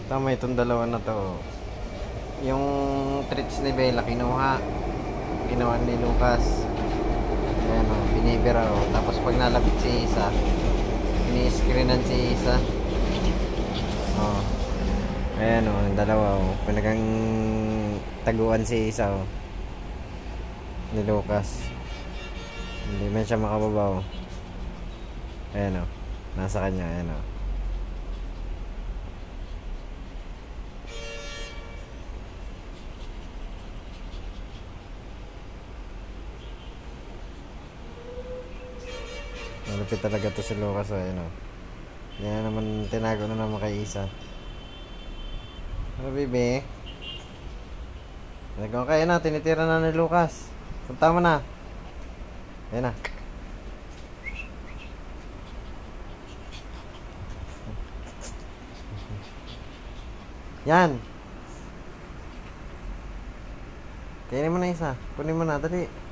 Tama itong dalawa na to. Yung treats ni Bella kinuha. Ginawa ni Lucas. Ayan o, binibira o. Tapos pag nalapit si Isa, ini-screenan si Isa. O. Ayan o, yung dalawa o. Pinagang taguan si Isa o. Ni Lucas. Hindi man siya makababa o. Ayan o. Nasa kanya, ayan o. Malapit talaga to si Lucas, ayan o. Yan naman, tinago na naman kay Isa. Ano, baby? Nagawa kayo na, tinitira na ni Lucas. Punta mo na. Ayan na. Yan. Kainin mo na Isa. Kunin mo na, dali.